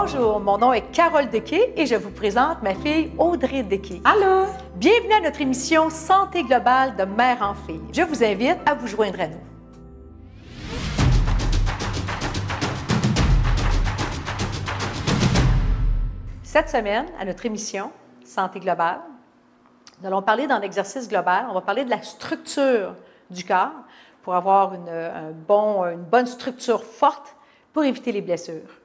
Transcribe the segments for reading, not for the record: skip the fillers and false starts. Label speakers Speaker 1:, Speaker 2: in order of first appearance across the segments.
Speaker 1: Bonjour, mon nom est Carole Dequet et je vous présente ma fille Audrey Dequet.
Speaker 2: Allô!
Speaker 1: Bienvenue à notre émission Santé globale de mère en fille. Je vous invite à vous joindre à nous. Cette semaine, à notre émission Santé globale, nous allons parler dans l'exercice global, on va parler de la structure du corps pour avoir une bonne structure forte pour éviter les blessures.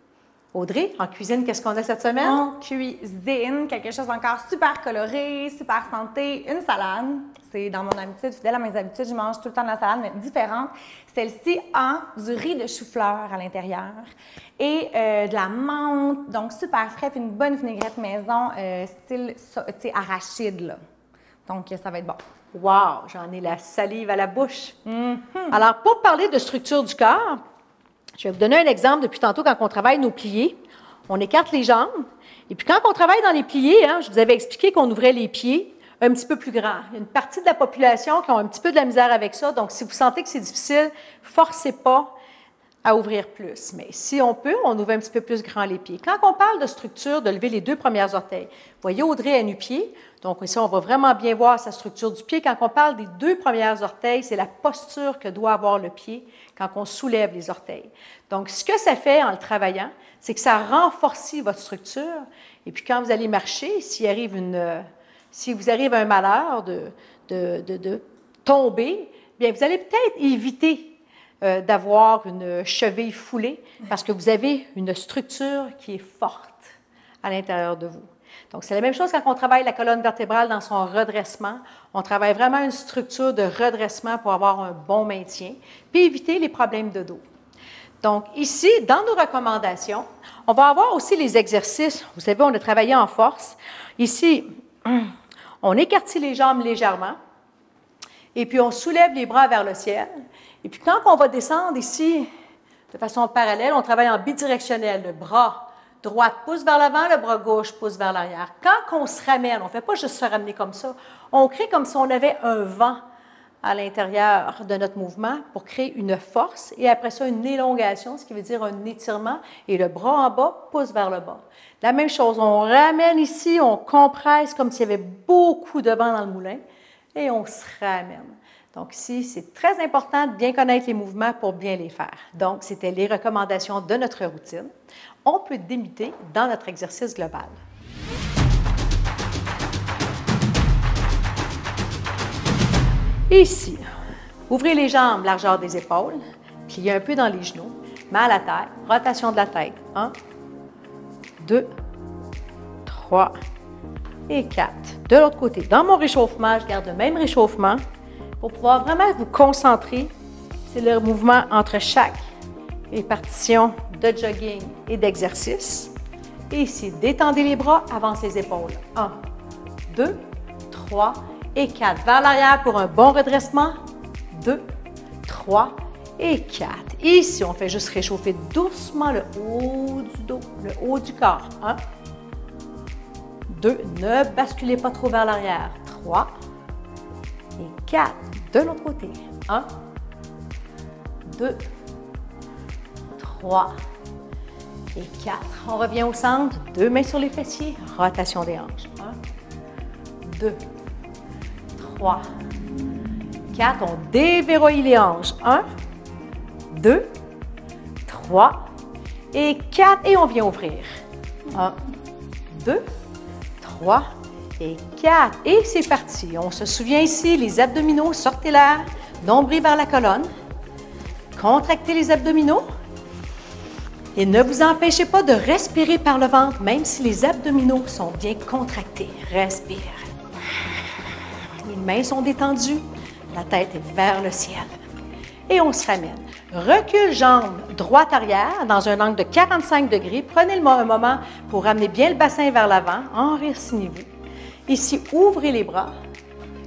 Speaker 1: Audrey, en cuisine, qu'est-ce qu'on a cette semaine?
Speaker 2: En cuisine, quelque chose encore super coloré, super santé, une salade. C'est dans mon habitude, fidèle à mes habitudes, je mange tout le temps de la salade, mais différente. Celle-ci a du riz de chou-fleur à l'intérieur et de la menthe, donc super frais, puis une bonne vinaigrette maison, style arachide, là. Donc, ça va être bon.
Speaker 1: Wow! J'en ai la salive à la bouche. Alors, pour parler de structure du corps, je vais vous donner un exemple depuis tantôt quand on travaille nos pliés. On écarte les jambes. Et puis quand on travaille dans les pliés, je vous avais expliqué qu'on ouvrait les pieds un petit peu plus grands. Il y a une partie de la population qui a un petit peu de la misère avec ça. Donc, si vous sentez que c'est difficile, forcez pas à ouvrir plus. Mais si on peut, on ouvre un petit peu plus grand les pieds. Quand on parle de structure, de lever les deux premières orteils, vous voyez Audrey à nu-pied. Donc ici, on va vraiment bien voir sa structure du pied. Quand on parle des deux premières orteils, c'est la posture que doit avoir le pied quand on soulève les orteils. Donc, ce que ça fait en le travaillant, c'est que ça renforce votre structure. Et puis, quand vous allez marcher, si vous arrive un malheur de tomber, bien, vous allez peut-être éviter d'avoir une cheville foulée parce que vous avez une structure qui est forte à l'intérieur de vous. Donc, c'est la même chose quand on travaille la colonne vertébrale dans son redressement. On travaille vraiment une structure de redressement pour avoir un bon maintien, puis éviter les problèmes de dos. Donc, ici, dans nos recommandations, on va avoir aussi les exercices. Vous savez, on a travaillé en force. Ici, on écartit les jambes légèrement, et puis on soulève les bras vers le ciel. Et puis, quand on va descendre ici, de façon parallèle, on travaille en bidirectionnel. Le bras droite pousse vers l'avant, le bras gauche pousse vers l'arrière. Quand on se ramène, on ne fait pas juste se ramener comme ça, on crée comme si on avait un vent à l'intérieur de notre mouvement pour créer une force et après ça, une élongation, ce qui veut dire un étirement, et le bras en bas pousse vers le bas. La même chose, on ramène ici, on compresse comme s'il y avait beaucoup de vent dans le moulin et on se ramène. Donc ici, c'est très important de bien connaître les mouvements pour bien les faire. Donc, c'était les recommandations de notre routine. On peut débuter dans notre exercice global. Ici, ouvrez les jambes, largeur des épaules, pliez un peu dans les genoux, main à la terre, rotation de la tête. 1, 2, 3 et 4. De l'autre côté, dans mon réchauffement, je garde le même réchauffement pour pouvoir vraiment vous concentrer. C'est le mouvement entre chaque répartition de jogging et d'exercice. Et ici, détendez les bras, avancez les épaules. 1, 2, 3 et 4. Vers l'arrière pour un bon redressement. 2, 3 et 4. Ici, on fait juste réchauffer doucement le haut du dos, le haut du corps. 1, 2, ne basculez pas trop vers l'arrière. 3 et 4. De l'autre côté. 1, 2, 3 et 4. On revient au centre. Deux mains sur les fessiers. Rotation des hanches. 1, 2, 3, 4. On déverrouille les hanches. 1, 2, 3 et 4. Et on vient ouvrir. 1, 2, 3 et 4. Et c'est parti. On se souvient ici, les abdominaux, sortez l'air, nombril vers la colonne. Contractez les abdominaux. Et ne vous empêchez pas de respirer par le ventre, même si les abdominaux sont bien contractés. Respire. Les mains sont détendues, la tête est vers le ciel. Et on se ramène. Recule, jambe droite arrière dans un angle de 45 degrés. Prenez un moment pour ramener bien le bassin vers l'avant. Enracinez-vous. Ici, ouvrez les bras.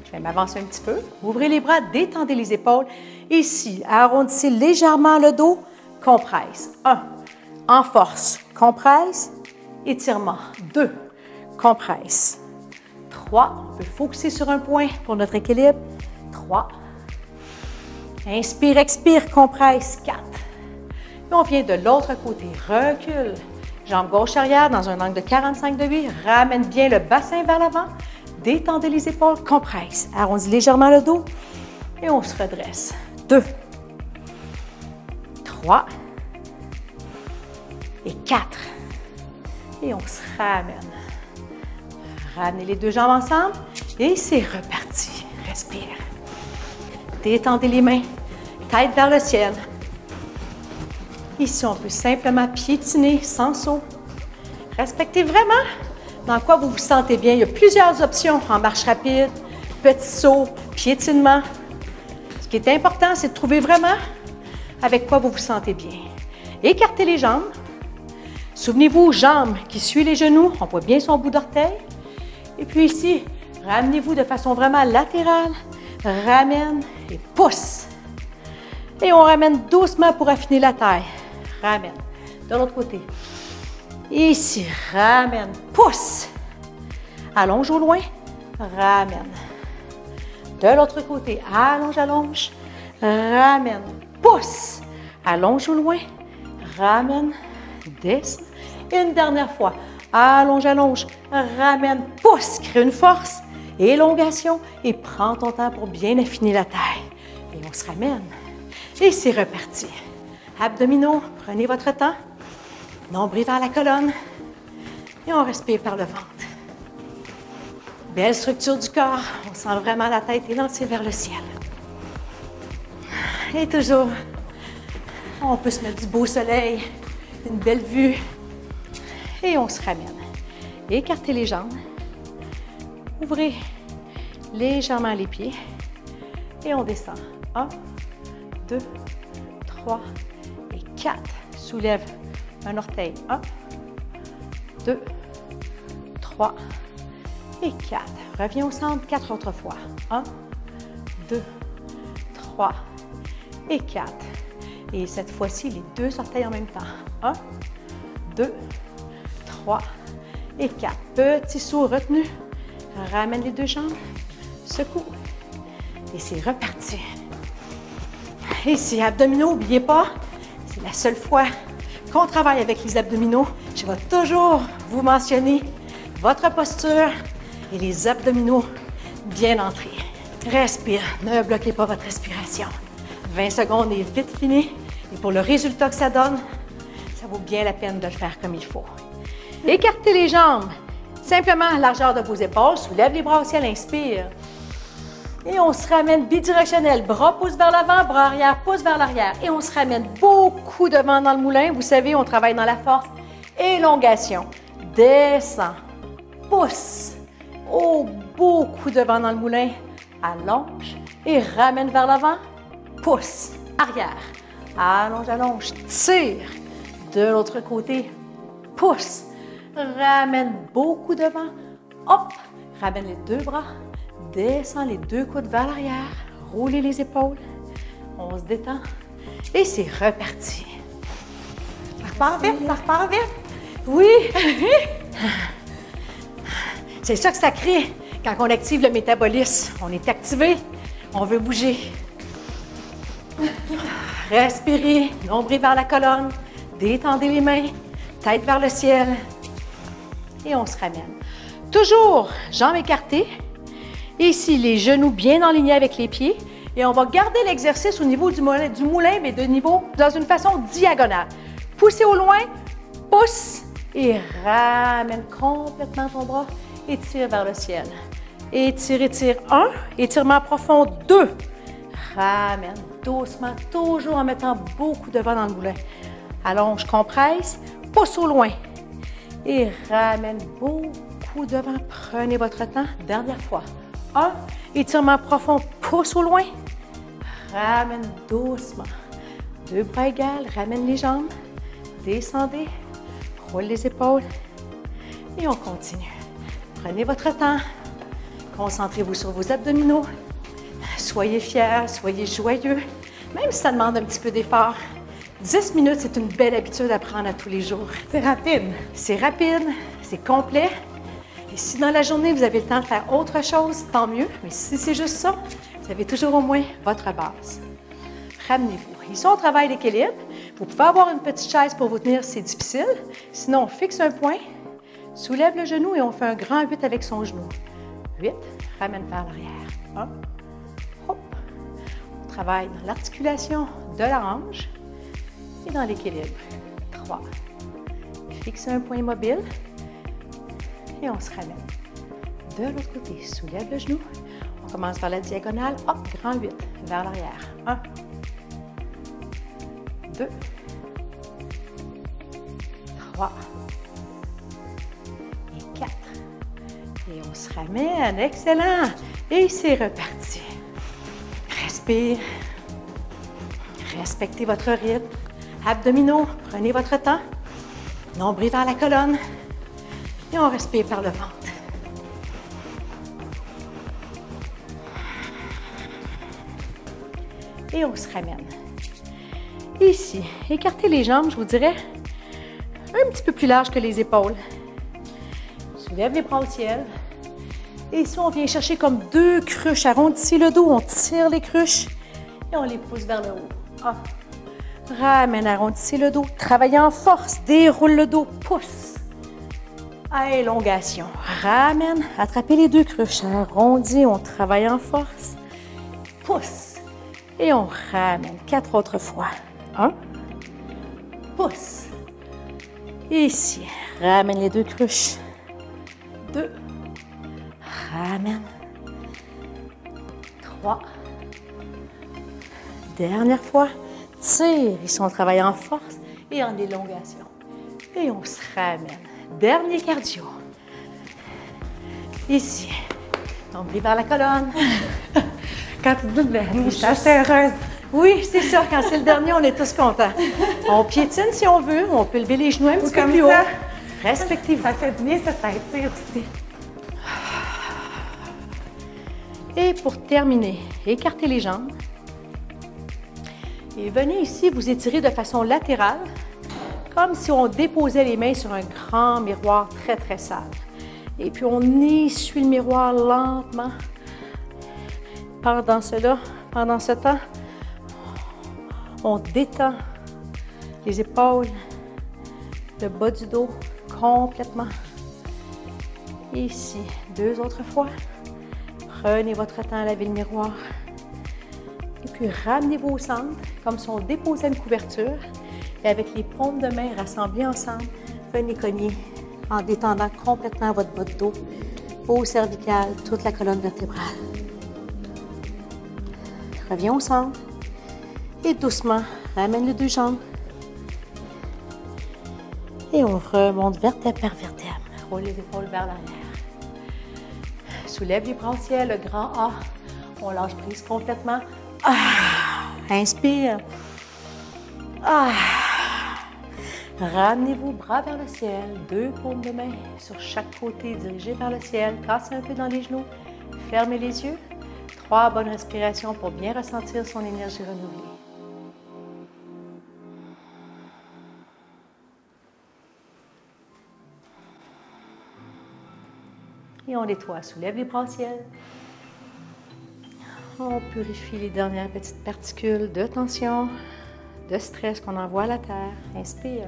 Speaker 1: Je vais m'avancer un petit peu. Ouvrez les bras, détendez les épaules. Ici, arrondissez légèrement le dos. Compresse. 1. En force. Compresse. Étirement. 2. Compresse. 3. On peut focuser sur un point pour notre équilibre. 3. Inspire, expire, compresse. 4. Et on vient de l'autre côté. Recule. Jambe gauche arrière dans un angle de 45 degrés. Ramène bien le bassin vers l'avant. Détendez les épaules. Compresse. Arrondis légèrement le dos. Et on se redresse. 2. 3. Et 4. Et on se ramène. Ramenez les deux jambes ensemble. Et c'est reparti. Respire. Détendez les mains, tête vers le ciel. Ici, on peut simplement piétiner sans saut. Respectez vraiment dans quoi vous vous sentez bien. Il y a plusieurs options en marche rapide, petit saut, piétinement. Ce qui est important, c'est de trouver vraiment avec quoi vous vous sentez bien. Écartez les jambes. Souvenez-vous, jambes qui suivent les genoux. On voit bien son bout d'orteil. Et puis ici, ramenez-vous de façon vraiment latérale. Ramène et pousse. Et on ramène doucement pour affiner la taille. Ramène. De l'autre côté. Ici, ramène, pousse. Allonge au loin. Ramène. De l'autre côté, allonge, allonge. Ramène, pousse. Allonge au loin. Ramène, descend. Et une dernière fois. Allonge, allonge. Ramène, pousse. Crée une force. Élongation et prends ton temps pour bien affiner la taille. Et on se ramène. Et c'est reparti. Abdominaux, prenez votre temps. Nombril vers la colonne. Et on respire par le ventre. Belle structure du corps. On sent vraiment la tête élancée vers le ciel. Et toujours, on peut se mettre du beau soleil, une belle vue. Et on se ramène. Écartez les jambes. Ouvrez légèrement les pieds et on descend. 1, 2, 3 et 4. Soulève un orteil. 1, 2, 3 et 4. Reviens au centre 4 autres fois. 1, 2, 3 et 4. Et cette fois-ci, les deux orteils en même temps. 1, 2, 3 et 4. Petit saut retenu. Ramène les deux jambes, secoue et c'est reparti. Ici, abdominaux, n'oubliez pas, c'est la seule fois qu'on travaille avec les abdominaux. Je vais toujours vous mentionner votre posture et les abdominaux bien entrés. Respire, ne bloquez pas votre respiration. 20 secondes est vite fini et pour le résultat que ça donne, ça vaut bien la peine de le faire comme il faut. Écartez les jambes. Simplement, largeur de vos épaules, soulève les bras au ciel, inspire. Et on se ramène bidirectionnel. Bras poussent vers l'avant, bras arrière poussent vers l'arrière. Et on se ramène beaucoup devant dans le moulin. Vous savez, on travaille dans la force. Élongation. Descend. Pousse. Oh, beaucoup devant dans le moulin. Allonge. Et ramène vers l'avant. Pousse. Arrière. Allonge, allonge. Tire. De l'autre côté. Pousse. Ramène beaucoup devant. Hop. Ramène les deux bras. Descends les deux coudes vers l'arrière. Roulez les épaules. On se détend. Et c'est reparti. Ça repart vite, ça repart vite. Oui. C'est ça que ça crée quand on active le métabolisme. On est activé. On veut bouger. Respirez. Nombril vers la colonne. Détendez les mains. Tête vers le ciel. Et on se ramène. Toujours jambes écartées. Ici, les genoux bien alignés avec les pieds. Et on va garder l'exercice au niveau du moulin, mais de niveau dans une façon diagonale. Poussez au loin, pousse et ramène complètement ton bras et tire vers le ciel. Étire, étire. 1, étirement profond. 2, ramène doucement, toujours en mettant beaucoup de vent dans le moulin. Allonge, compresse, pousse au loin. Et ramène beaucoup de vent. Prenez votre temps. Dernière fois. 1, étirement profond, pousse au loin. Ramène doucement. 2 bras égales, ramène les jambes. Descendez, roule les épaules et on continue. Prenez votre temps. Concentrez-vous sur vos abdominaux. Soyez fiers, soyez joyeux, même si ça demande un petit peu d'effort. 10 minutes, c'est une belle habitude à prendre à tous les jours.
Speaker 2: C'est rapide.
Speaker 1: C'est rapide, c'est complet. Et si dans la journée, vous avez le temps de faire autre chose, tant mieux. Mais si c'est juste ça, vous avez toujours au moins votre base. Ramenez-vous. Ici, on travaille l'équilibre. Vous pouvez avoir une petite chaise pour vous tenir si c'est difficile. Sinon, on fixe un point, soulève le genou et on fait un grand 8 avec son genou. 8, ramène vers l'arrière. 1, hop. On travaille dans l'articulation de la hanche et dans l'équilibre. 3. Fixe un point mobile et on se ramène. De l'autre côté, soulève le genou. On commence par la diagonale. Hop, grand 8 vers l'arrière. 1, 2, 3 et 4. Et on se ramène. Excellent. Et c'est reparti. Respire. Respectez votre rythme. Abdominaux, prenez votre temps. Nombril vers la colonne. Et on respire par le ventre. Et on se ramène. Ici, écartez les jambes, je vous dirais, un petit peu plus large que les épaules. Soulève les bras au ciel. Et ici, on vient chercher comme 2 cruches. Arrondissez le dos, on tire les cruches et on les pousse vers le haut. Ramène, arrondissez le dos. Travaillez en force, déroule le dos, pousse. Élongation. Ramène, attrapez les 2 cruches. Arrondis, on travaille en force. Pousse. Et on ramène 4 autres fois. 1. Pousse. Ici, ramène les 2 cruches. 2. Ramène. 3. Dernière fois. Tire. Ici, on travaille en force et en élongation. Et on se ramène. Dernier cardio. Ici. Nombril vers la colonne.
Speaker 2: Quand tu dis le dernier, je suis assez heureuse.
Speaker 1: Oui, c'est ça. Quand c'est le dernier, on est tous contents. On piétine si on veut. On peut lever les genoux un petit peu plus haut. Respectez-vous.
Speaker 2: Ça fait du bien, ça étire aussi.
Speaker 1: Et pour terminer, écartez les jambes. Et venez ici vous étirer de façon latérale, comme si on déposait les mains sur un grand miroir très, très sale. Et puis on essuie le miroir lentement. Pendant ce temps, on détend les épaules, le bas du dos complètement. Ici, 2 autres fois. Prenez votre temps à laver le miroir. Et puis ramenez-vous au centre, comme si on déposait une couverture. Et avec les paumes de main rassemblées ensemble, venez cogner en détendant complètement votre bas de dos, haut cervical, toute la colonne vertébrale. Reviens au centre. Et doucement, ramène les 2 jambes. Et on remonte vertèbre par vertèbre. Roule les épaules vers l'arrière. Soulève les bras au ciel, le grand A. On lâche prise complètement. Inspire. Ramenez-vous bras vers le ciel. 2 paumes de main sur chaque côté, dirigez vers le ciel. Cassez un peu dans les genoux. Fermez les yeux. 3 bonnes respirations pour bien ressentir son énergie renouvelée. Et on nettoie. Soulève les bras au ciel. On purifie les dernières petites particules de tension, de stress qu'on envoie à la terre. Inspire.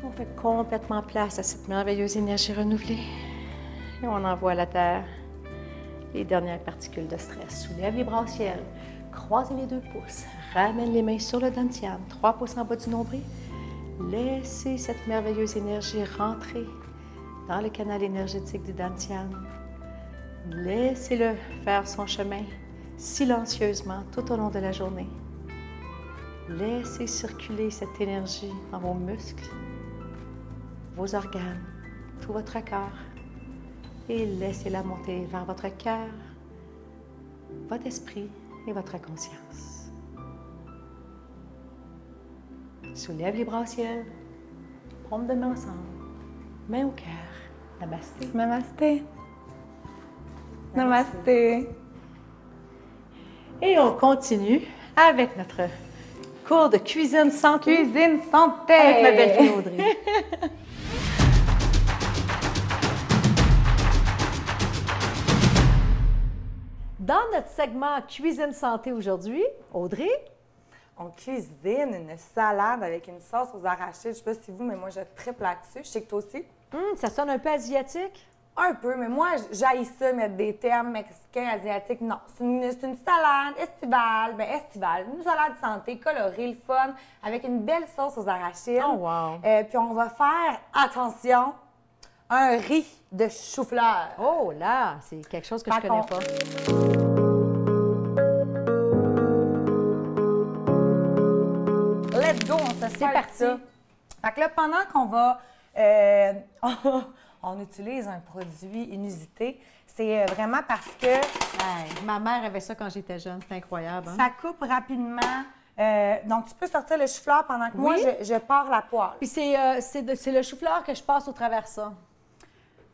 Speaker 1: On fait complètement place à cette merveilleuse énergie renouvelée. Et on envoie à la terre les dernières particules de stress. Soulève les bras au ciel. Croisez les 2 pouces. Ramène les mains sur le dantian. 3 pouces en bas du nombril. Laissez cette merveilleuse énergie rentrer dans le canal énergétique du dantian. Laissez-le faire son chemin silencieusement tout au long de la journée. Laissez circuler cette énergie dans vos muscles, vos organes, tout votre corps. Et laissez-la monter vers votre cœur, votre esprit et votre conscience. Soulève les bras au ciel. Prends de main ensemble. Main au cœur. Namasté.
Speaker 2: Namasté. Namasté.
Speaker 1: Et on continue avec notre cours de cuisine santé.
Speaker 2: Cuisine santé.
Speaker 1: Avec ma belle fille Audrey. Dans notre segment Cuisine santé aujourd'hui, Audrey,
Speaker 2: On cuisine une salade avec une sauce aux arachides. Je ne sais pas si vous, mais moi, je triple là-dessus. Je sais que toi aussi.
Speaker 1: ça sonne un peu asiatique.
Speaker 2: Un peu, mais moi, j'haïs ça, mettre des termes mexicains, asiatiques. Non, c'est une salade estivale. Bien, estivale. Une salade santé, colorée, le fun, avec une belle sauce aux arachides.
Speaker 1: Oh, wow.
Speaker 2: Puis on va faire, attention, un riz de chou-fleur.
Speaker 1: Oh là, c'est quelque chose que je connais pas.
Speaker 2: Let's go, on se
Speaker 1: C'est parti.
Speaker 2: ça. Fait que là, pendant qu'on va... on utilise un produit inusité, c'est vraiment parce que
Speaker 1: Hey, ma mère avait ça quand j'étais jeune, c'est incroyable. Hein?
Speaker 2: ça coupe rapidement. Donc, tu peux sortir le chou-fleur pendant que moi,
Speaker 1: Oui.
Speaker 2: je pars la poêle.
Speaker 1: Puis c'est le chou-fleur que je passe au travers ça.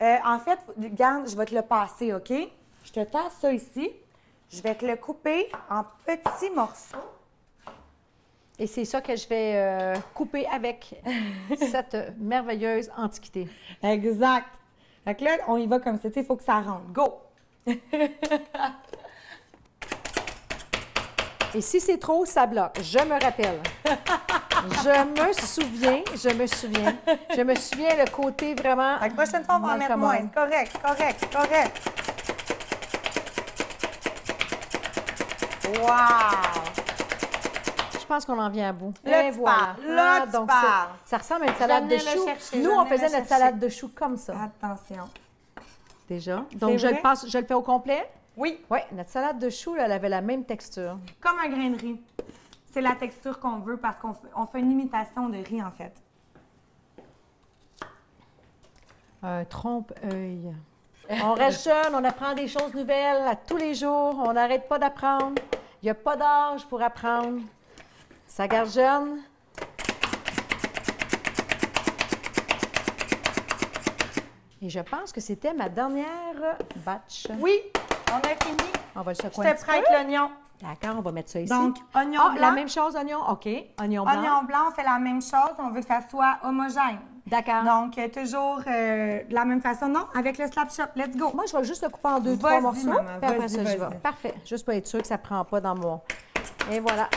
Speaker 2: En fait, regarde, je vais te le passer, OK? Je te tasse ça ici. Je vais te le couper en petits morceaux.
Speaker 1: Et c'est ça que je vais couper avec cette merveilleuse antiquité.
Speaker 2: Exact. Fait que là, on y va comme ça. Il faut que ça rentre. Go!
Speaker 1: Et si c'est trop, ça bloque. Je me rappelle. Je me souviens le côté vraiment...
Speaker 2: Fait que prochaine fois, on va en mettre moins. C'est correct, c'est correct, c'est correct. Wow!
Speaker 1: Je pense qu'on en vient à bout.
Speaker 2: Là,
Speaker 1: Et
Speaker 2: tu
Speaker 1: voilà.
Speaker 2: parles. Là, tu
Speaker 1: donc
Speaker 2: parles.
Speaker 1: ça ressemble à une salade de
Speaker 2: J'en ai
Speaker 1: choux.
Speaker 2: le chercher,
Speaker 1: Nous,
Speaker 2: j'en
Speaker 1: on
Speaker 2: ai
Speaker 1: faisait
Speaker 2: le
Speaker 1: notre
Speaker 2: chercher.
Speaker 1: salade de choux comme ça.
Speaker 2: Attention.
Speaker 1: Déjà. Donc,
Speaker 2: C'est vrai?
Speaker 1: je le fais au complet.
Speaker 2: Oui,
Speaker 1: Oui, notre salade de choux, là, elle avait la même texture.
Speaker 2: comme un grain de riz. C'est la texture qu'on veut parce qu'on fait une imitation de riz, en fait.
Speaker 1: Un trompe-œil. On reste jeune, on apprend des choses nouvelles à tous les jours. On n'arrête pas d'apprendre. Il n'y a pas d'âge pour apprendre. Ça garde jeune. Et je pense que c'était ma dernière batch.
Speaker 2: Oui, on a fini.
Speaker 1: On va le secouer un
Speaker 2: J'étais
Speaker 1: petit
Speaker 2: prêt avec
Speaker 1: peu.
Speaker 2: l'oignon.
Speaker 1: D'accord, on va mettre ça ici.
Speaker 2: Donc, oignon
Speaker 1: Ah,
Speaker 2: blanc.
Speaker 1: la même chose, oignon. OK. Oignon blanc.
Speaker 2: Oignon blanc, on fait la même chose. On veut que ça soit homogène.
Speaker 1: D'accord.
Speaker 2: Donc, toujours de la même façon. Non, avec le slap shop. Let's go.
Speaker 1: Moi, je vais juste le couper en deux,
Speaker 2: Vas-y,
Speaker 1: trois morceaux.
Speaker 2: maman,
Speaker 1: Puis après
Speaker 2: vas-y,
Speaker 1: ça, j'y vais.
Speaker 2: vas-y.
Speaker 1: Parfait. Juste pour être sûr que ça ne prend pas dans mon... Et voilà.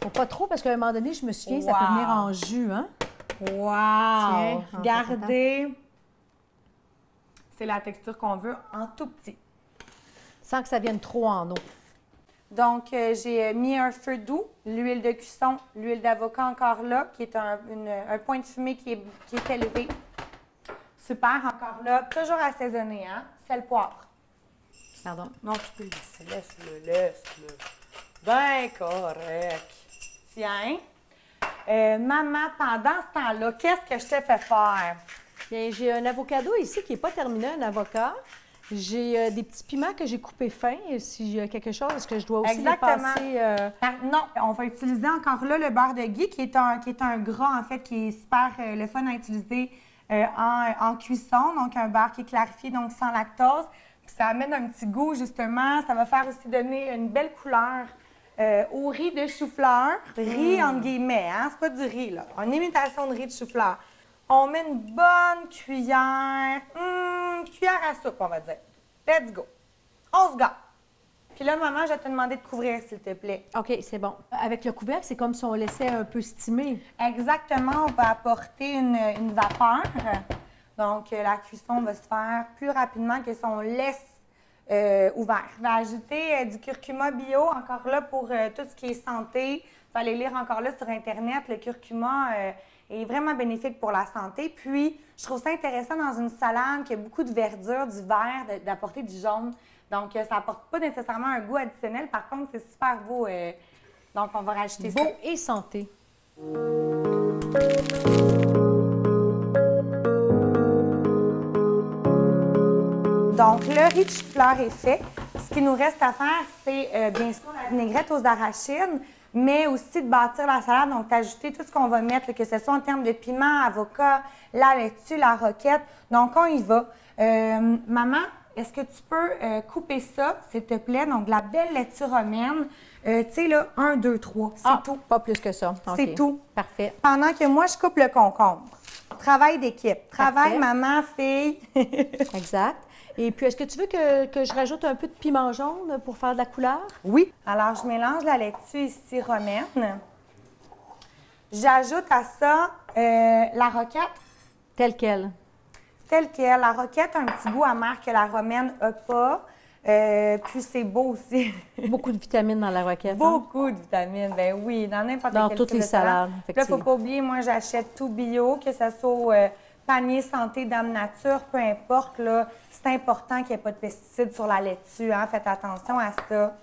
Speaker 1: Faut pas trop, parce qu'à un moment donné, je me souviens, ça peut
Speaker 2: Wow.
Speaker 1: venir en jus, hein?
Speaker 2: Wow!
Speaker 1: Tiens,
Speaker 2: Regardez. C'est la texture qu'on veut en tout petit.
Speaker 1: Sans que ça vienne trop en eau.
Speaker 2: Donc, j'ai mis un feu doux, l'huile de cuisson, l'huile d'avocat encore là, qui est un point de fumée qui est élevé. Super, encore là. Toujours assaisonné, hein? Sel, poivre.
Speaker 1: Pardon.
Speaker 2: Non, tu peux le laisser. Laisse-le. Ben correct. Tiens. Maman, pendant ce temps-là, qu'est-ce que je t'ai fait faire?
Speaker 1: Bien, j'ai un avocado ici qui n'est pas terminé, un avocat. J'ai des petits piments que j'ai coupés fins. S'il y a quelque chose que je dois aussi les
Speaker 2: Exactement.
Speaker 1: passer...
Speaker 2: Non, on va utiliser encore là le beurre de ghee, qui est un gras, en fait, qui est super le fun à utiliser en cuisson. Donc, un beurre qui est clarifié, donc sans lactose. Puis ça amène un petit goût, justement. Ça va faire aussi donner une belle couleur au riz de chou-fleur. Riz, entre guillemets, hein? C'est pas du riz, là. Une imitation de riz de chou-fleur. On met une bonne cuillère, cuillère à soupe, on va dire. Let's go. On se gâte. Puis là, maman, je vais te demander de couvrir, s'il te plaît.
Speaker 1: OK, c'est bon. Avec le couvercle, c'est comme si on laissait un peu steamer.
Speaker 2: Exactement, on va apporter une vapeur. Donc, la cuisson va se faire plus rapidement que si on laisse ouvert. Je vais ajouter du curcuma bio, encore là, pour tout ce qui est santé. Vous allez lire encore là sur Internet, le curcuma est vraiment bénéfique pour la santé. Puis, je trouve ça intéressant dans une salade qui a beaucoup de verdure, du vert, d'apporter du jaune. Donc, ça n'apporte pas nécessairement un goût additionnel. Par contre, c'est super beau. Donc, on va rajouter ça.
Speaker 1: Beau et santé.
Speaker 2: Donc, le riz de chou-fleur est fait. Ce qui nous reste à faire, c'est bien sûr la vinaigrette aux arachides, mais aussi de bâtir la salade, donc d'ajouter tout ce qu'on va mettre, là, que ce soit en termes de piment, avocat, la laitue, la roquette. Donc, on y va. Maman, est-ce que tu peux couper ça, s'il te plaît? Donc, de la belle laitue romaine. Tu sais, là, 1, 2, 3, c'est tout.
Speaker 1: Pas plus que ça.
Speaker 2: C'est
Speaker 1: OK.
Speaker 2: tout.
Speaker 1: Parfait.
Speaker 2: Pendant que moi, je coupe le concombre. Travail d'équipe. Travail
Speaker 1: Parfait.
Speaker 2: maman, fille.
Speaker 1: Exact. Et puis, est-ce que tu veux que je rajoute un peu de piment jaune pour faire de la couleur?
Speaker 2: Oui. Alors, je mélange la laitue ici romaine. J'ajoute à ça la roquette
Speaker 1: Telle quelle.
Speaker 2: telle qu'elle. La roquette a un petit goût amer que la romaine n'a pas. Puis c'est beau aussi.
Speaker 1: Beaucoup de vitamines dans la roquette. hein?
Speaker 2: Beaucoup de vitamines. Ben oui, dans n'importe
Speaker 1: Dans
Speaker 2: quel
Speaker 1: toutes
Speaker 2: style
Speaker 1: les
Speaker 2: de salade.
Speaker 1: salades,
Speaker 2: Là, il ne
Speaker 1: effectivement.
Speaker 2: faut pas oublier, moi, j'achète tout bio, que ce soit au panier santé Dame Nature, peu importe. Là, c'est important qu'il n'y ait pas de pesticides sur la laitue. Hein, faites attention à ça.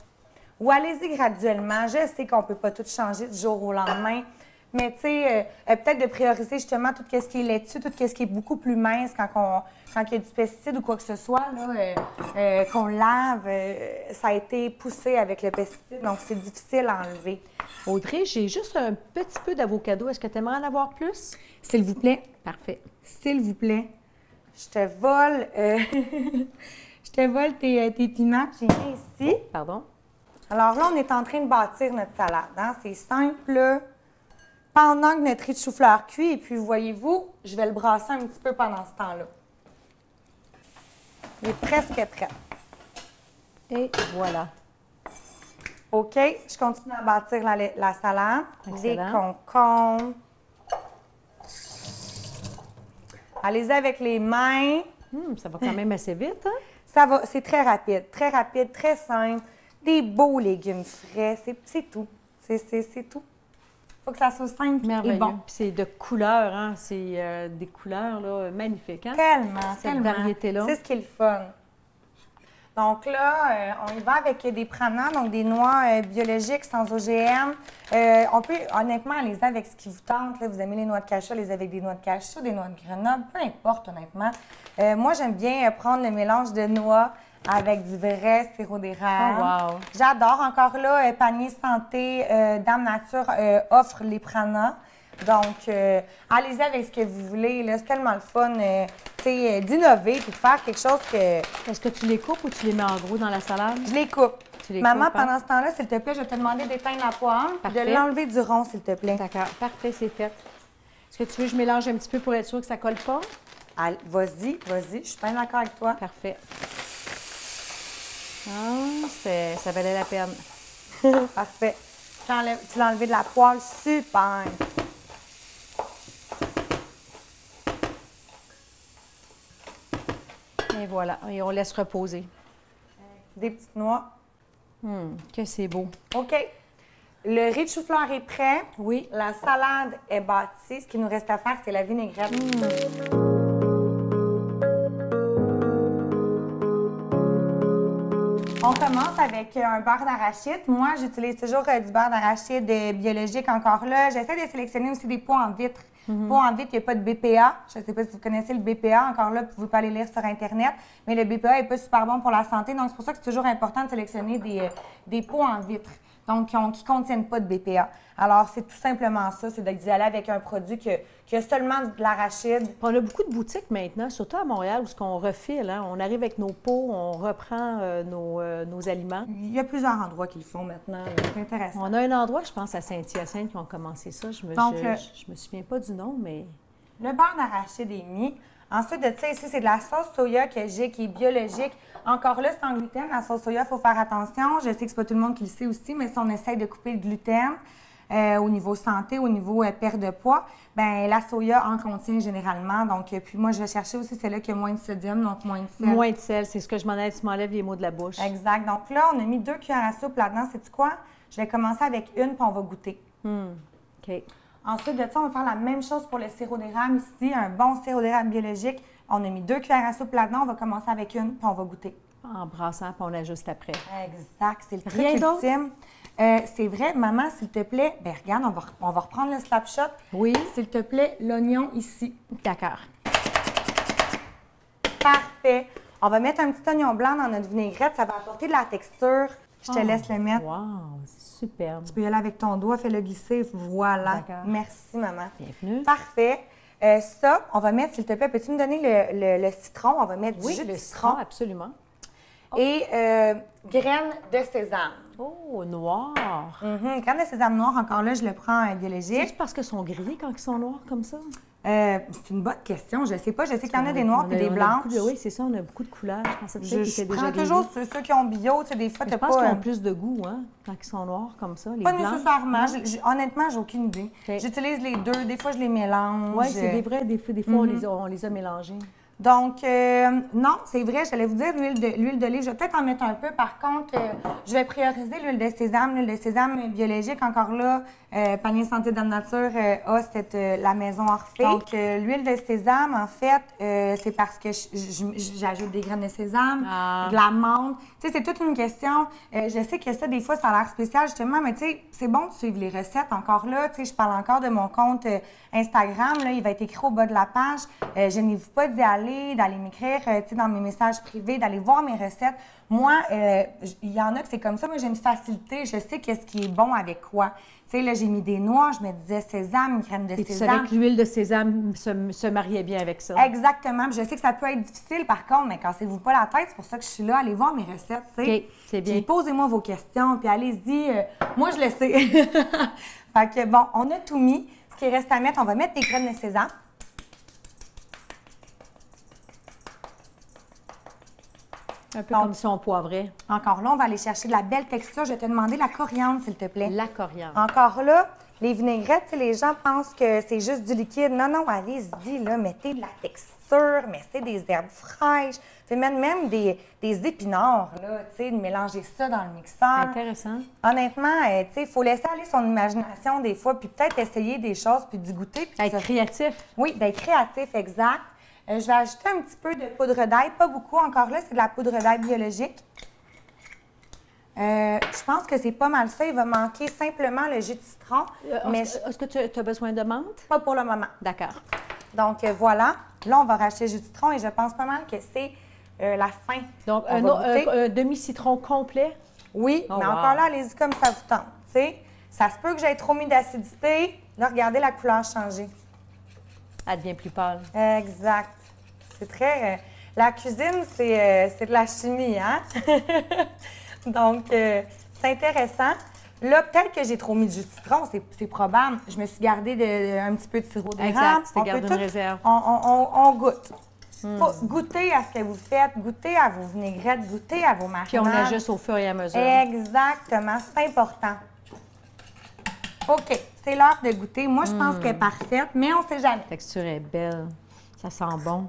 Speaker 2: Ou allez-y graduellement. Je sais qu'on ne peut pas tout changer du jour au lendemain. Mais tu sais, peut-être de prioriser justement tout ce qui est laitue, tout ce qui est beaucoup plus mince quand il y a du pesticide ou quoi que ce soit, là, qu'on lave, ça a été poussé avec le pesticide, donc c'est difficile à enlever.
Speaker 1: Audrey, j'ai juste un petit peu d'avocado. Est-ce que tu aimerais en avoir plus?
Speaker 2: S'il vous plaît.
Speaker 1: Parfait.
Speaker 2: S'il vous plaît. Je te vole, je te vole tes piments que j'ai mis ici.
Speaker 1: Pardon?
Speaker 2: Alors là, on est en train de bâtir notre salade. Hein? C'est simple. Pendant que notre riz de chou-fleur cuit, et puis voyez-vous, je vais le brasser un petit peu pendant ce temps-là. Il est presque prêt.
Speaker 1: Et voilà.
Speaker 2: OK, je continue à bâtir la salade. Des
Speaker 1: Excellent.
Speaker 2: concombres. Allez-y avec les mains.
Speaker 1: Ça va quand même assez vite, hein?
Speaker 2: Ça va, c'est très rapide, très simple. Des beaux légumes frais, c'est tout. C'est tout. Faut que ça soit simple et
Speaker 1: Merveilleux.
Speaker 2: bon.
Speaker 1: Puis c'est de couleurs, hein? C'est des couleurs là, magnifiques, hein?
Speaker 2: Tellement,
Speaker 1: Cette
Speaker 2: tellement.
Speaker 1: variété-là.
Speaker 2: C'est ce qui est le fun. Donc là, on y va avec des prenants, donc des noix biologiques sans OGM. On peut honnêtement aller avec ce qui vous tente. Là. Vous aimez les noix de cajou, les avec des noix de cajou, des noix de Grenoble, peu importe honnêtement. Moi, j'aime bien prendre le mélange de noix avec du vrai sirop d'érable.
Speaker 1: Oh, wow.
Speaker 2: J'adore. Encore là, Panier Santé, Dame Nature offre les prenants. Donc, allez-y avec ce que vous voulez. Là. C'est tellement le fun d'innover et de faire quelque chose que...
Speaker 1: Est-ce que tu les coupes ou tu les mets en gros dans la salade?
Speaker 2: Je les coupe.
Speaker 1: Tu les
Speaker 2: Maman,
Speaker 1: coupes, hein?
Speaker 2: pendant ce temps-là, s'il te plaît, je vais te demander d'éteindre la poêle,
Speaker 1: Parfait.
Speaker 2: de l'enlever du rond, s'il te plaît.
Speaker 1: D'accord. Parfait, c'est fait. Est-ce que tu veux que je mélange un petit peu pour être sûr que ça colle pas?
Speaker 2: Allez, vas-y, je suis bien d'accord avec toi.
Speaker 1: Parfait. Ah, ça valait la peine.
Speaker 2: Parfait. Tu l'as enlevé de la poêle, super.
Speaker 1: Et voilà. Et on laisse reposer.
Speaker 2: Des petites noix.
Speaker 1: Que c'est beau.
Speaker 2: OK. Le riz de chou-fleur est prêt.
Speaker 1: Oui.
Speaker 2: La salade est bâtie. Ce qu'il nous reste à faire, c'est la vinaigrette. On commence avec un beurre d'arachide. Moi, j'utilise toujours du beurre d'arachide biologique encore là. J'essaie de sélectionner aussi des pois en vitre. Pois en vitre, il n'y a pas de BPA. Je ne sais pas si vous connaissez le BPA. Encore là, vous pouvez pas aller lire sur Internet. Mais le BPA n'est pas super bon pour la santé. Donc, c'est pour ça que c'est toujours important de sélectionner des pois en vitre. Donc, qui ne contiennent pas de BPA. Alors, c'est tout simplement ça. C'est d'y aller avec un produit qui a seulement de l'arachide.
Speaker 1: On a beaucoup de boutiques maintenant, surtout à Montréal, où on refile. Hein? On arrive avec nos pots, on reprend nos aliments.
Speaker 2: Il y a plusieurs endroits qui le font maintenant. C'est intéressant.
Speaker 1: On a un endroit, je pense, à Saint-Hyacinthe qui ont commencé ça. Je me souviens pas du nom, mais...
Speaker 2: Le beurre d'arachide est mis. Ensuite de ça, ici, c'est de la sauce soya que j'ai, qui est biologique. Encore là, c'est en gluten. La sauce soya, il faut faire attention. Je sais que c'est pas tout le monde qui le sait aussi, mais si on essaye de couper le gluten au niveau santé, au niveau perte de poids, bien, la soya en contient généralement. Donc, puis moi, je vais chercher aussi celle-là qui a moins de sodium, donc moins de sel.
Speaker 1: Moins de sel, c'est ce que je m'en ai. Tu m'enlèves les mots de la bouche.
Speaker 2: Exact. Donc là, on a mis 2 cuillères à soupe là-dedans. Sais-tu quoi? Je vais commencer avec une, puis on va goûter.
Speaker 1: OK.
Speaker 2: Ensuite de ça, on va faire la même chose pour le sirop d'érable ici, un bon sirop d'érable biologique. On a mis 2 cuillères à soupe là-dedans. On va commencer avec une, puis on va goûter.
Speaker 1: En brassant, puis on ajuste après.
Speaker 2: Exact. C'est le truc
Speaker 1: Rien d'autre?
Speaker 2: ultime. C'est vrai, maman, s'il te plaît, bien regarde, on va reprendre le slap shot.
Speaker 1: Oui.
Speaker 2: S'il te plaît, l'oignon ici.
Speaker 1: D'accord.
Speaker 2: Parfait. On va mettre un petit oignon blanc dans notre vinaigrette. Ça va apporter de la texture. Je te laisse le mettre.
Speaker 1: Wow, c'est superbe.
Speaker 2: Tu peux y aller avec ton doigt, fais-le glisser. Voilà.
Speaker 1: D'accord.
Speaker 2: Merci, maman.
Speaker 1: Bienvenue.
Speaker 2: Parfait. Ça, on va mettre, s'il te plaît, peux-tu me donner le citron? On va mettre du jus de citron
Speaker 1: absolument.
Speaker 2: et graines de sésame.
Speaker 1: Oh, noir.
Speaker 2: Graines de sésame noir, encore là, je le prends biologique.
Speaker 1: C'est parce qu'ils sont grillés quand ils sont noirs comme ça?
Speaker 2: C'est une bonne question. Je sais pas. Je sais qu'il y en a des noirs et des blanches.
Speaker 1: Oui, c'est ça. On a beaucoup de couleurs. Je pensais peut-être qu'ils étaient
Speaker 2: Je prends
Speaker 1: déjà
Speaker 2: toujours ceux qui ont bio. Tu sais, des fois, tu
Speaker 1: je
Speaker 2: n'as
Speaker 1: pense qu'ils
Speaker 2: pas...
Speaker 1: ont plus de goût, hein, quand ils sont noirs comme ça, les
Speaker 2: Pas
Speaker 1: blancs.
Speaker 2: nécessairement. Honnêtement, j'ai aucune idée.
Speaker 1: OK.
Speaker 2: J'utilise les deux. Des fois, je les mélange.
Speaker 1: Oui, c'est des vrais. Des fois, on les a mélangés.
Speaker 2: Donc, non, c'est vrai, j'allais vous dire l'huile d'olive. Je vais peut-être en mettre un peu. Par contre, je vais prioriser l'huile de sésame. L'huile de sésame biologique, encore là, Panier Santé Dame Nature a la maison Orphée. Donc, l'huile de sésame, en fait, c'est parce que j'ajoute des graines de sésame, de la menthe. Tu sais, c'est toute une question. Je sais que ça, des fois, ça a l'air spécial, justement, mais tu sais, c'est bon de suivre les recettes. Encore là, tu sais, je parle encore de mon compte Instagram. Là, il va être écrit au bas de la page. Je n'hésite pas d'y aller, d'aller m'écrire, tu sais, dans mes messages privés, d'aller voir mes recettes. Moi, il y en a que c'est comme ça. Moi, j'ai une facilité. Je sais qu'est-ce qui est bon avec quoi. Tu sais, là, j'ai mis des noix, je me disais sésame, graines de
Speaker 1: Et tu
Speaker 2: sésame.
Speaker 1: savais que l'huile de sésame se mariait bien avec ça.
Speaker 2: Exactement. Puis je sais que ça peut être difficile, par contre, mais cassez-vous pas la tête. C'est pour ça que je suis là. Allez voir mes recettes, tu sais.
Speaker 1: OK, c'est bien.
Speaker 2: Puis posez-moi vos questions, puis allez-y. Moi, je le sais. Fait que, bon, on a tout mis. Ce qui reste à mettre, on va mettre des graines de sésame.
Speaker 1: Un peu comme si on poivrait.
Speaker 2: Encore là, on va aller chercher de la belle texture. Je vais te demander la coriandre, s'il te plaît.
Speaker 1: La coriandre.
Speaker 2: Encore là, les vinaigrettes, tu sais, les gens pensent que c'est juste du liquide. Non, non, allez-y, là, mettez de la texture, mettez des herbes fraîches. Tu sais, même des épinards, là, tu sais, de mélanger ça dans le mixeur.
Speaker 1: Intéressant.
Speaker 2: Honnêtement, tu sais, il faut laisser aller son imagination des fois, puis peut-être essayer des choses, puis d'y goûter. Puis
Speaker 1: Être créatif.
Speaker 2: Oui, bien créatif, exact. Je vais ajouter un petit peu de poudre d'ail, pas beaucoup encore là, c'est de la poudre d'ail biologique. Je pense que c'est pas mal ça. Il va manquer simplement le jus de citron. Mais
Speaker 1: Est-ce que tu as besoin de menthe?
Speaker 2: pas pour le moment.
Speaker 1: D'accord.
Speaker 2: Donc voilà. Là, on va racheter le jus de citron et je pense pas mal que c'est la fin.
Speaker 1: Donc,
Speaker 2: On va goûter.
Speaker 1: un demi-citron complet.
Speaker 2: Oui,
Speaker 1: Oh,
Speaker 2: mais
Speaker 1: wow.
Speaker 2: encore là, allez-y comme ça vous tente. Tu sais, ça se peut que j'aie trop mis d'acidité. Là, regardez la couleur changer.
Speaker 1: Elle devient plus pâle.
Speaker 2: Exact. C'est très... la cuisine, c'est de la chimie, hein? Donc, c'est intéressant. Là, peut-être que j'ai trop mis de jus de citron, c'est probable. Je me suis gardé un petit peu de sirop d'érable.
Speaker 1: Exact, tu t'es
Speaker 2: On
Speaker 1: gardé
Speaker 2: peut
Speaker 1: une
Speaker 2: tout-
Speaker 1: réserve.
Speaker 2: On goûte. Faut goûter à ce que vous faites, goûter à vos vinaigrettes, goûter à vos marinades.
Speaker 1: Puis on ajuste au fur et à mesure.
Speaker 2: Exactement, c'est important. OK, c'est l'heure de goûter. Moi, je pense qu'elle est parfaite, mais on ne sait jamais.
Speaker 1: La texture est belle. Ça sent bon.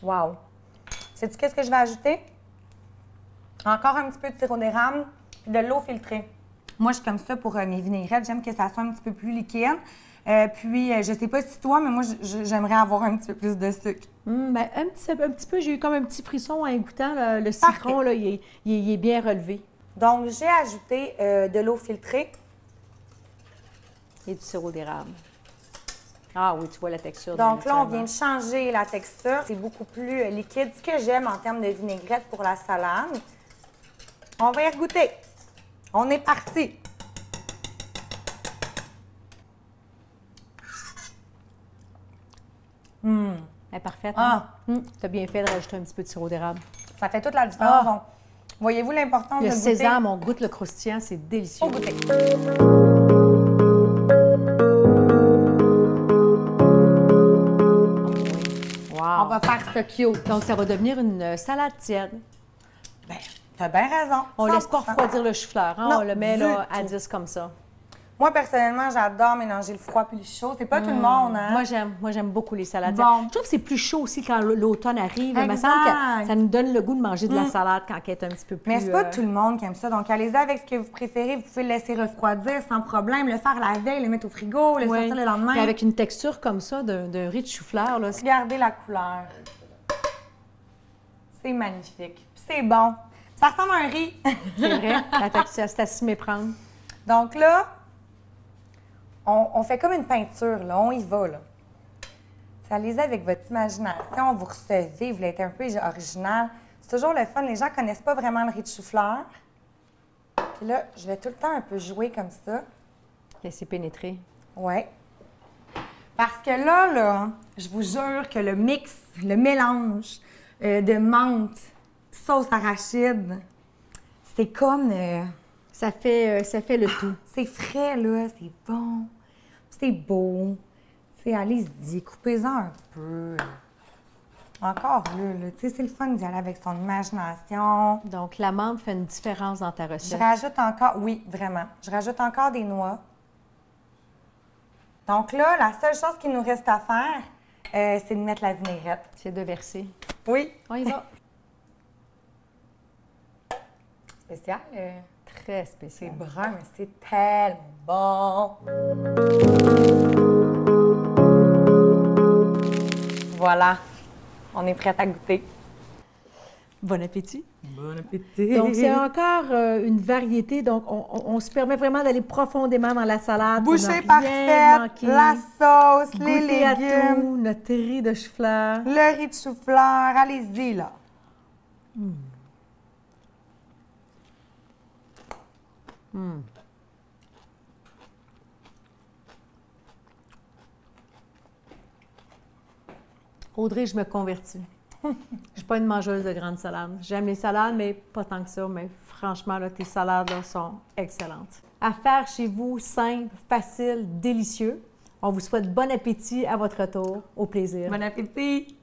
Speaker 2: Wow! Sais-tu qu'est-ce que je vais ajouter? Encore un petit peu de sirop d'érable puis de l'eau filtrée. Moi, je suis comme ça pour mes vinaigrettes. J'aime que ça soit un petit peu plus liquide. Puis, je sais pas si toi, mais moi, j'aimerais avoir un petit peu plus de sucre.
Speaker 1: Ben, un petit peu, j'ai eu comme un petit frisson en goûtant. Le citron, là, il est bien relevé.
Speaker 2: Donc, j'ai ajouté de l'eau filtrée.
Speaker 1: Et du sirop d'érable. Ah oui, tu vois la texture.
Speaker 2: Donc là, on vient
Speaker 1: naturellement.
Speaker 2: de changer la texture. C'est beaucoup plus liquide. Ce que j'aime en termes de vinaigrette pour la salade. On va y regoûter. On est parti.
Speaker 1: Elle est parfaite.
Speaker 2: Ah.
Speaker 1: Tu as bien fait de rajouter un petit peu de sirop d'érable.
Speaker 2: Ça fait toute la différence.
Speaker 1: Ah.
Speaker 2: Donc, voyez-vous l'importance de
Speaker 1: Le
Speaker 2: goûter?
Speaker 1: sésame, on goûte le croustillant, c'est délicieux.
Speaker 2: Faut goûter.
Speaker 1: Wow.
Speaker 2: On va faire ce cute.
Speaker 1: Donc, ça va devenir une salade tiède.
Speaker 2: Ben, t'as bien raison.
Speaker 1: On ne laisse pas
Speaker 2: 100%.
Speaker 1: refroidir le chou-fleur. Hein?
Speaker 2: Non,
Speaker 1: On le met
Speaker 2: du
Speaker 1: là, à
Speaker 2: tout.
Speaker 1: 10 comme ça.
Speaker 2: Moi, personnellement, j'adore mélanger le froid puis le chaud. C'est pas tout le monde, hein?
Speaker 1: Moi, j'aime beaucoup les salades.
Speaker 2: Bon.
Speaker 1: Je trouve que c'est plus chaud aussi quand l'automne arrive. Il me
Speaker 2: Exact.
Speaker 1: semble que ça nous donne le goût de manger de la salade quand elle est un petit peu plus...
Speaker 2: Mais c'est pas tout le monde qui aime ça. Donc, allez-y avec ce que vous préférez. Vous pouvez le laisser refroidir sans problème, le faire la veille, le mettre au frigo, le
Speaker 1: Ouais.
Speaker 2: sortir le lendemain.
Speaker 1: Puis avec une texture comme ça d'un riz de chou-fleur, là,
Speaker 2: Regardez la couleur. C'est magnifique. Puis c'est bon. Ça ressemble à un riz.
Speaker 1: c'est vrai. La texture, c'est à s'y méprendre.
Speaker 2: Donc là, On fait comme une peinture, là. On y va, là. Allez-y avec votre imagination, vous recevez, vous voulez être un peu original. C'est toujours le fun. Les gens ne connaissent pas vraiment le riz de chou-fleur. Puis là, je vais tout le temps un peu jouer comme ça.
Speaker 1: Laissez pénétrer.
Speaker 2: Oui. Parce que là, je vous jure que le mix, le mélange de menthe, sauce arachide, c'est comme...
Speaker 1: Ça fait le tout.
Speaker 2: C'est frais, là, c'est bon, c'est beau. Allez-y, coupez-en un peu. Encore là, tu sais, c'est le fun d'y aller avec son imagination.
Speaker 1: Donc, la menthe fait une différence dans ta
Speaker 2: Je
Speaker 1: recette.
Speaker 2: rajoute encore, oui, vraiment. Je rajoute encore des noix. Donc là, la seule chose qu'il nous reste à faire, c'est de mettre la vinaigrette.
Speaker 1: C'est de verser.
Speaker 2: Oui.
Speaker 1: On y va.
Speaker 2: Spécial.
Speaker 1: Très
Speaker 2: C'est
Speaker 1: spécial.
Speaker 2: brun, mais c'est tellement bon. Voilà. On est prêt à goûter.
Speaker 1: Bon appétit.
Speaker 2: Bon appétit.
Speaker 1: Donc, c'est encore une variété. Donc, on se permet vraiment d'aller profondément dans la salade. pour
Speaker 2: Bouchée
Speaker 1: ne rien
Speaker 2: parfaite,
Speaker 1: manquer.
Speaker 2: la sauce, les
Speaker 1: Goûter à
Speaker 2: légumes,
Speaker 1: tout, notre riz de chou-fleur.
Speaker 2: le riz de chou-fleur. Allez-y, là.
Speaker 1: Audrey, je me convertis. Je ne suis pas une mangeuse de grandes salades. J'aime les salades, mais pas tant que ça. Mais franchement, là, tes salades là, sont excellentes. À faire chez vous, simple, facile, délicieux. On vous souhaite bon appétit à votre retour. Au plaisir.
Speaker 2: Bon appétit.